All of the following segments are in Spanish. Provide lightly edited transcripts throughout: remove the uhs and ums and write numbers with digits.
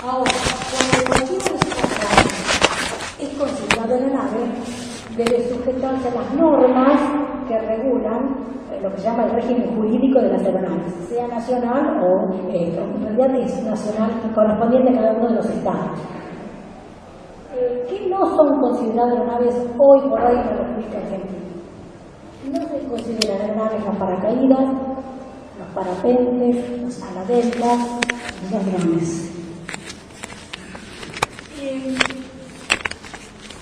Ahora, cuando cualquiera de estos trajes es considerado aeronave, debe sujetarse a las normas que regulan lo que se llama el régimen jurídico de las aeronaves, sea nacional o en realidad es nacional, correspondiente a cada uno de los estados. ¿Qué no son consideradas aeronaves hoy por hoy en la República Argentina? No se consideran aeronaves las paracaídas, los parapentes, los aladeltas, los drones.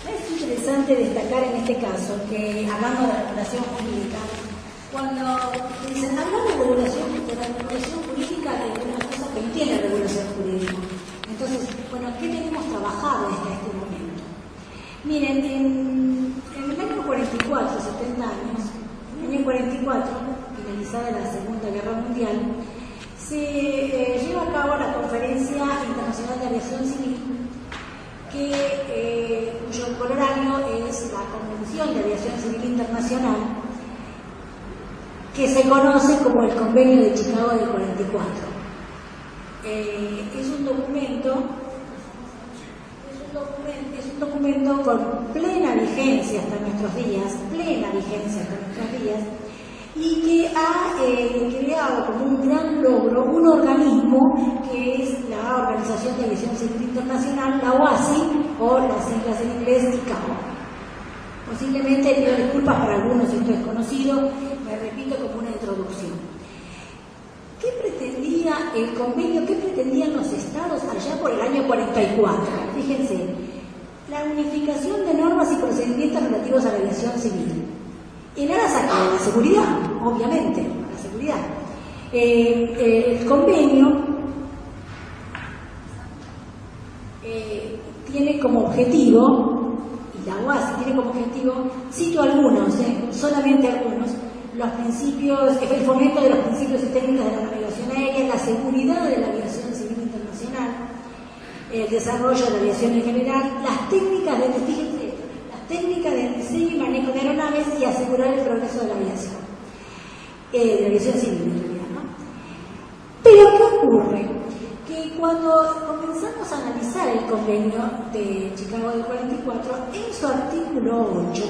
Es interesante destacar en este caso que, hablando de regulación jurídica, cuando dicen hablar de regulación jurídica es una cosa que no tiene regulación jurídica. Entonces, bueno, ¿qué tenemos trabajado hasta este momento? Miren, en el año 44, 70 años, en el año 44, finalizada la Segunda Guerra Mundial, se lleva a cabo la Conferencia Internacional de Aviación Civil, cuyo corolario es la Convención de Aviación Civil Internacional, que se conoce como el Convenio de Chicago del 44. Es un documento con plena vigencia hasta nuestros días, y que ha creado como un gran logro un organismo que es la Organización de Aviación Civil Internacional, la OACI, o las siglas en inglés ICAO. Posiblemente pido disculpas para algunos si esto es conocido, me repito como una introducción. ¿Qué pretendía el convenio? ¿Qué pretendían los estados allá por el año 44? Fíjense, la unificación de normas y procedimientos relativos a la aviación civil. En aras a la seguridad, obviamente, la seguridad. El convenio tiene como objetivo, y la OASI tiene como objetivo, cito algunos, solamente algunos, los principios, el fomento de los principios y técnicas de la navegación aérea, la seguridad de la aviación civil internacional, el desarrollo de la aviación en general, las técnicas de diseño y manejo de aeronaves y asegurar el progreso de la aviación civil en realidad, ¿no? Pero ¿qué ocurre? Que cuando comenzamos a analizar el convenio de Chicago del 44, en su artículo 8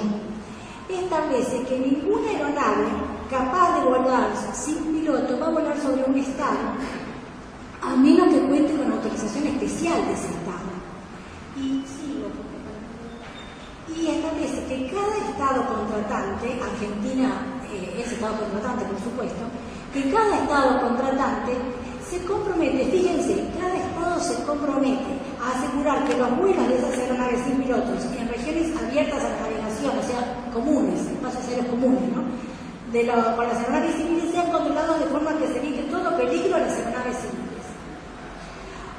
establece que ninguna aeronave capaz de volar sin piloto va a volar sobre un estado a menos que cuente con autorización especial de ese estado. Y establece que cada estado contratante, Argentina es estado contratante por supuesto, que cada estado contratante se compromete, fíjense, cada estado se compromete a asegurar que los vuelos de esas aeronaves sin pilotos en regiones abiertas a la navegación, o sea, comunes, espacios aéreos comunes, ¿no? Con las aeronaves civiles sean controlados de forma que se evite todo peligro a las aeronaves civiles.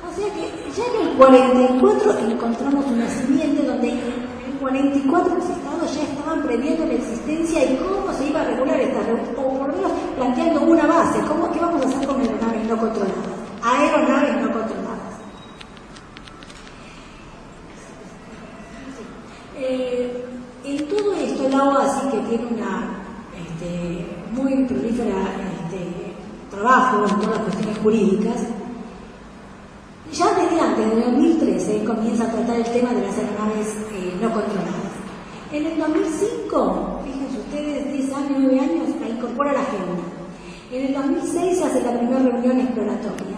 O sea que ya en el 44 encontramos un nacimiento donde en el 44 los estados ya estaban previendo la existencia y cómo se iba a regular esta red, o por lo menos planteando una base, ¿qué vamos a hacer con aeronaves no controladas? Aeronaves no controladas. En todo esto, la OASI, que tiene una muy prolífera trabajo en todas las cuestiones jurídicas, ya desde antes, de 2013, comienza a tratar el tema de las aeronaves no controladas. En el 2005, fíjense ustedes, 10 años, 9 años, la incorpora a la agenda. En el 2006 se hace la primera reunión exploratoria.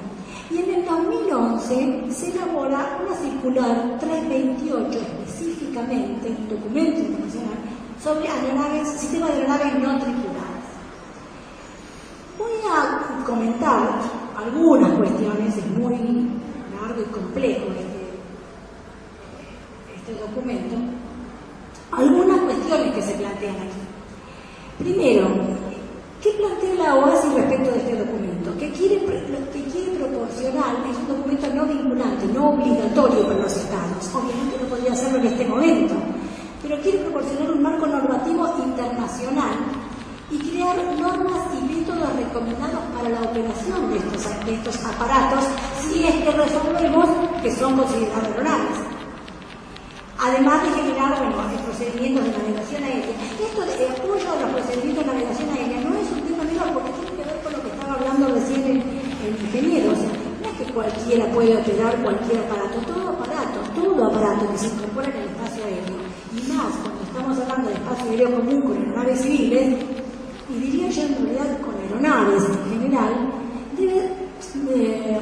Y en el 2011 se elabora una circular 328 específicamente, un documento internacional, sobre sistemas de aeronaves no tripuladas. Voy a comentar algunas cuestiones, es muy largo y complejo este documento, algunas cuestiones que se plantean aquí. Primero, ¿qué plantea la OASI respecto de este documento? Que quiere proporcionar, es un documento no vinculante, no obligatorio para los estados, obviamente no podría hacerlo en este momento, pero quiere proporcionar un marco normativo internacional y crear normas y métodos recomendados para la operación de estos aparatos, si es que resolvemos que son considerados aeronaves. Además de generar, procedimientos de navegación aérea. Esto de apoyo a los procedimientos de navegación aérea no es un tema menor porque tiene que ver con lo que estaba hablando recién el ingeniero. O sea, no es que cualquiera puede operar cualquier aparato, todo aparato que se incorpora en el espacio aéreo, y más cuando estamos hablando de espacio aéreo común con aeronaves civiles, y diría yo en realidad con aeronaves en general, debe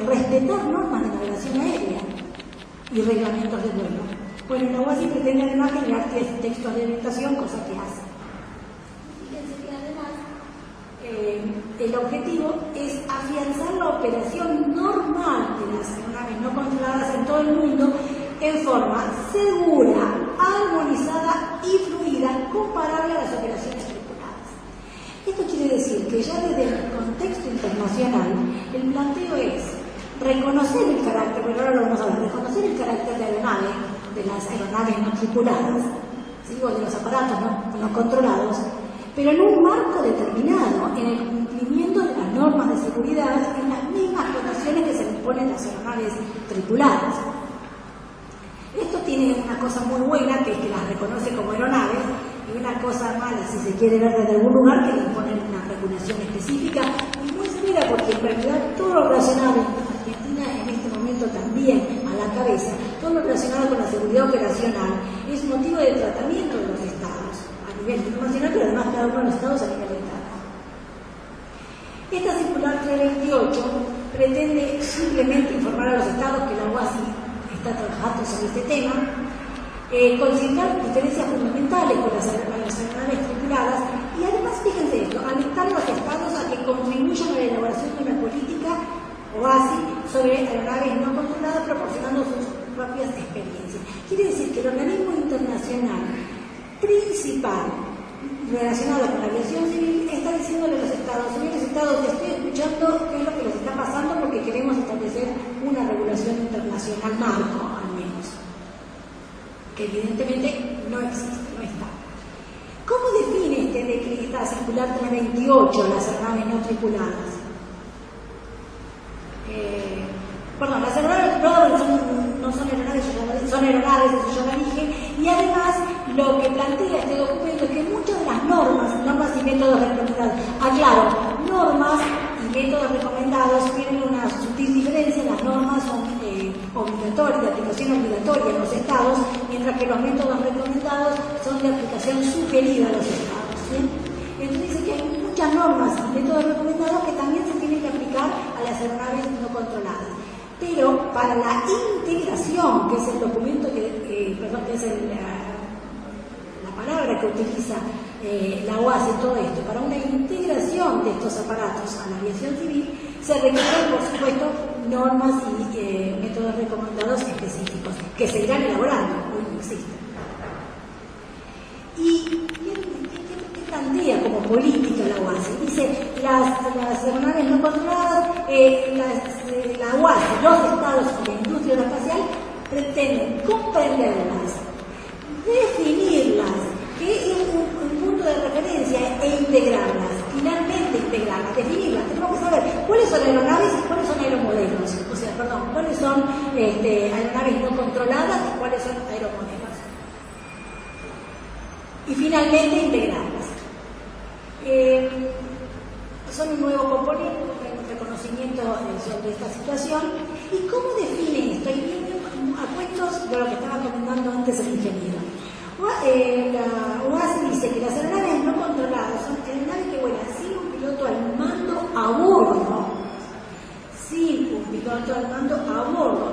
respetar normas de navegación aérea y reglamentos de vuelo. Bueno, la UASI pretende además generar textos de orientación, cosa que hace. Fíjense que además el objetivo es afianzar la operación normal de las aeronaves no controladas en todo el mundo en forma segura, armonizada y fluida, comparable a las operaciones tripuladas. Esto quiere decir que ya desde el contexto internacional, el planteo es reconocer el carácter, pero ahora lo vamos a ver, reconocer el carácter de aeronave, de las aeronaves no tripuladas, ¿sí? O de los aparatos no controlados, pero en un marco determinado, en el cumplimiento de las normas de seguridad, en las mismas condiciones que se le imponen a las aeronaves tripuladas. Esto tiene una cosa muy buena, que es que las reconoce como aeronaves, y una cosa mala, si se quiere ver desde algún lugar, que le imponen una regulación específica y muy severa, porque en realidad todo lo relacionado, Argentina en este momento también a la cabeza, todo lo relacionado con la seguridad operacional es motivo de tratamiento de los estados, a nivel internacional, pero además cada uno de los estados a nivel interno. Esta circular 328 pretende simplemente informar a los estados que la UASI está trabajando sobre este tema, considerar diferencias fundamentales con las aeronaves tripuladas y además, fíjense esto, alentar a los estados a que contribuyan a la elaboración de una política OASI sobre aeronaves no controladas, proporcionando sus propias experiencias. Quiere decir que el organismo internacional principal relacionado con la aviación civil está diciéndole a los estados, señores estados, estoy escuchando qué es lo que les está pasando porque queremos establecer una regulación internacional marco, al menos, que evidentemente no existe, no está. ¿Cómo define esta circular 328 las aeronaves no tripuladas? Las aeronaves tripuladas no son aeronaves, son aeronaves, eso ya lo dije, y además lo que plantea este documento es que muchas de las normas y métodos recomendados, aclaro, normas y métodos recomendados tienen una sutil diferencia. Las normas son obligatorias, de aplicación obligatoria en los estados, mientras que los métodos recomendados son de aplicación sugerida a los estados, ¿sí? Entonces dice que hay muchas normas y métodos recomendados que también se tienen que aplicar a las aeronaves no controladas. Pero para la integración, que es el documento que es la palabra que utiliza la OASI en todo esto, para una integración de estos aparatos a la aviación civil, se requieren, por supuesto, normas y métodos recomendados específicos, que se irán elaborando, hoy no existen. ¿Y qué plantea como política la OASI? Dice, las aeronaves no controladas, la OASI, los estados y la industria aeroespacial pretenden comprenderlas, definirlas, que es un punto de referencia, e integrarlas, finalmente integrarlas, definirlas. Tenemos que saber cuáles son aeronaves y cuáles son aeromodelos, cuáles son aeronaves no controladas y cuáles son aeromodelos. Y finalmente integrarlas. Son un nuevo componente, un reconocimiento sobre esta situación. ¿Y cómo define esto? Y viene a cuentos de lo que estaba comentando antes el ingeniero. La OASI dice que las aeronaves no controladas son aeronaves que vuelan sin un piloto al mando a bordo,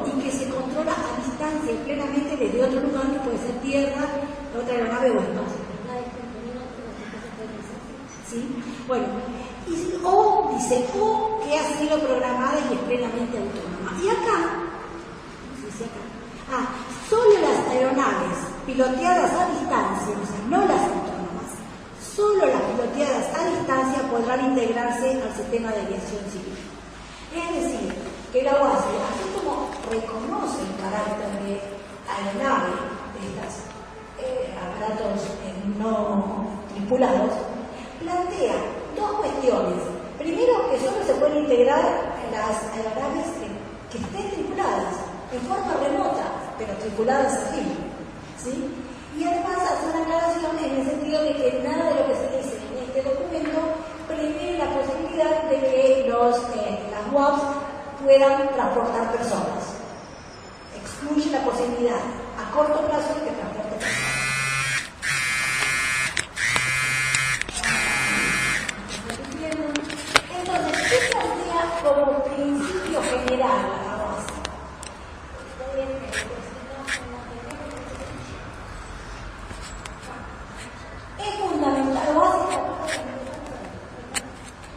y que se controla a distancia y plenamente desde otro lugar, que puede ser tierra, otra aeronave o espacio. ¿Sí? Bueno, dice que ha sido programada y es plenamente autónoma. Y acá, solo las aeronaves piloteadas a distancia, o sea, no las autónomas, solo las piloteadas a distancia podrán integrarse al sistema de aviación civil. Es decir, que la OASI, así como reconoce el carácter de aeronave de estos aparatos no tripulados, plantea dos cuestiones. Primero, que solo se pueden integrar las aeronaves que estén tripuladas, en forma remota, pero tripuladas al fin, ¿sí? Y además hace una aclaración en el sentido de que nada de lo que se dice en este documento prevé la posibilidad de que las UAPs puedan transportar personas. Excluye la posibilidad a corto plazo de que transporte personas. Entonces, ¿qué plantea como principio general la base? Es fundamental,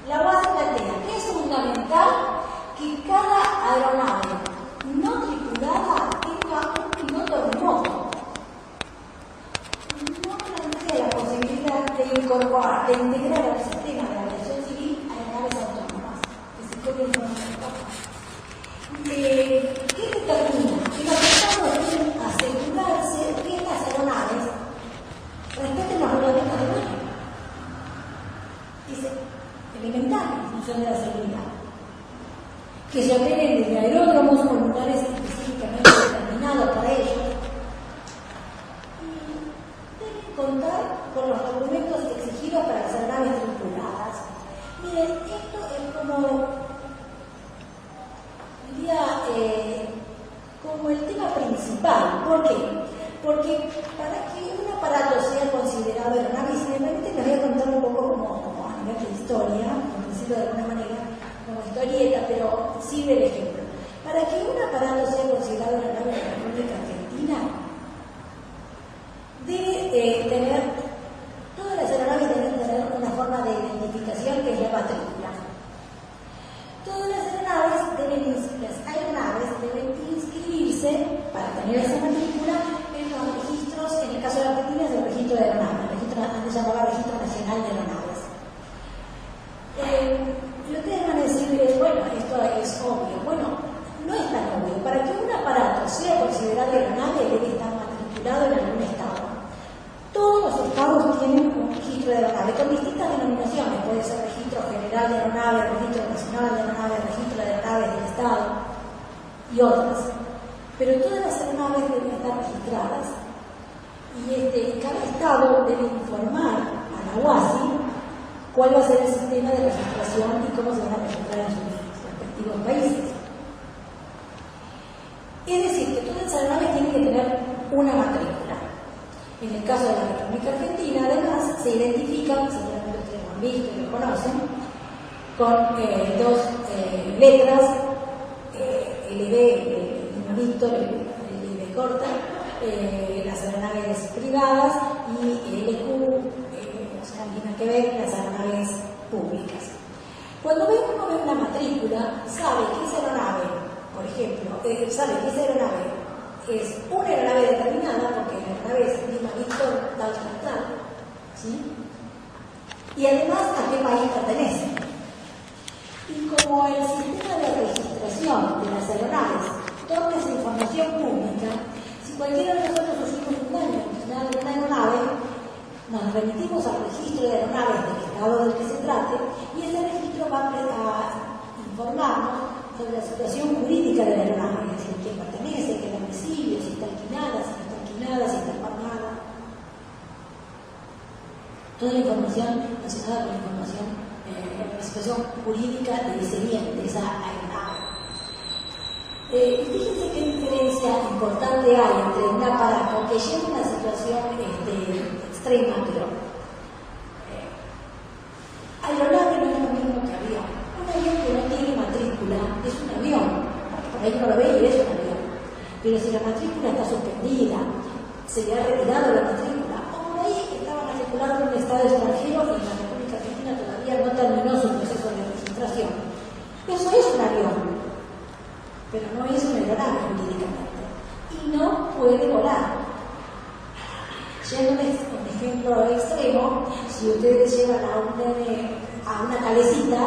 la base plantea que es fundamental que cada aeronave no tripulada tenga un piloto remoto. No plantea la posibilidad de incorporar, de integrar al sistema de aviación civil aeronaves autónomas que se corren con ¿qué determina? Que los estados deben asegurarse que estas aeronaves respeten los reglamentos de vuelo. Dice, elemental en función de la seguridad. Que se operen desde aeródromos o lugares específicamente determinados para ellos. Y deben contar con los documentos exigidos para las aeronaves tripuladas. Miren, esto es como, diría, como el tema principal. ¿Por qué? Porque para que un aparato sea considerado aeronave, y si me permite les voy a contar un poco como a nivel de historia, por decirlo de alguna manera, como historieta, pero sirve el ejemplo. Para que un aparato sea considerado aeronave de la República Argentina, debe tener, todas las aeronaves deben tener una forma de identificación que es la matrícula. Todas las aeronaves deben inscribirse para tener esa matrícula en los registros, en el caso de la Argentina es el registro de aeronaves, el registro, antes se llamaba Registro Nacional de Aeronaves. Y ustedes van a decir, bueno, esto es obvio. Bueno, no es tan obvio. Para que un aparato sea considerado aeronave debe estar matriculado en algún estado. Todos los estados tienen un registro de aeronave con distintas denominaciones. Puede ser registro general de aeronave, registro nacional de aeronave, registro de aeronaves del estado y otras. Pero todas las aeronaves deben estar registradas y cada estado debe informar a la UASI cuál va a ser el sistema de registración y cómo se van a registrar en sus respectivos países. Es decir, que todas las aeronaves tienen que tener una matrícula. En el caso de la República Argentina, además, se identifican, seguramente ustedes lo han visto y lo conocen, con dos letras, LB, LB corta, las aeronaves privadas y LQ, o sea, tiene que ver las aeronaves públicas. Cuando uno ve una matrícula, sabe que esa aeronave, por ejemplo, sabe que esa aeronave es una aeronave determinada, porque la aeronave es Lima Víctor tal, ¿sí? Y además a qué país pertenece. Y como el sistema de registración de las aeronaves torna esa información pública, si cualquiera de nosotros sufrimos un daño en una aeronave, nos remitimos al registro de aeronaves del estado del que se trate y ese registro va a informarnos sobre la situación jurídica de la aeronave, es decir, quién pertenece, qué domicilio, si está alquilada, si no está alquilada, si está pagada. Toda la información relacionada con la información, la situación jurídica de ese bien, de esa aeronave. Fíjense qué diferencia importante hay entre un aparato que lleva una situación extrema, pero aeronave no es lo mismo que avión. Un avión que no tiene matrícula es un avión, por ahí no lo ve y es un avión. Pero si la matrícula está suspendida, se le ha retirado la matrícula, o por ahí estaba matriculado en un estado extranjero y la República Argentina todavía no terminó su proceso de registración. Eso es un avión, pero no es una aeronave jurídicamente y no puede volar. Yéndoles un ejemplo extremo, si ustedes llevan a una calecita